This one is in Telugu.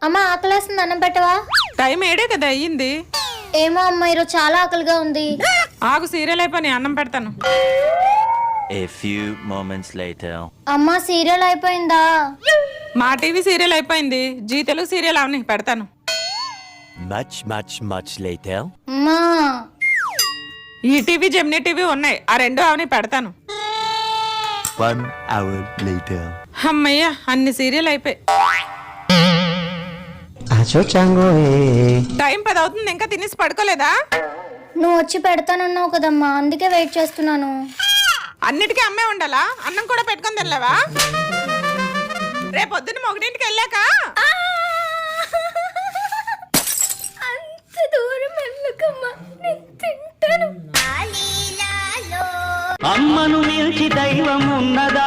అమ్మ ఆకలేస్తుంది, అన్నం పెట్టవా? టైం 7 కదా అయ్యింది. ఏమో అమ్మ, ఈరోజు చాలా ఆకలిగా ఉంది. ఆగు, సీరియల్ అయిపోయి అన్నం పెడతాను. A few moments later. అమ్మ సీరియల్ అయిపోయిందా? మా టీవీ సీరియల్ అయిపోయింది. జీ తెలుగు సీరియల్ అవని పెడతాను. Much later. అమ్మా ఈ టీవీ జెమినీ టీవీ ఉన్నాయి, ఆ రెండు అవని పెడతాను. 1 hour later. అమ్మయ్య, అన్ని సీరియల్ అయిపోయి. టైం 10 అవుతుంది, ఇంకా తినేసి పడుకోలేదా? నువ్వు వచ్చి పెడతానన్నావు కదమ్మా, అందుకే వెయిట్ చేస్తున్నాను. అన్నిటికీ అమ్మే ఉండాలా? అన్నం కూడా పెట్టుకొని తినలేవా? రేపొద్దున 1ంటికి వెళ్ళాక అంత దూరం ఎందుకమ్మా, నేను తింటాను. అమ్మను మించి దైవం ఉన్నదా?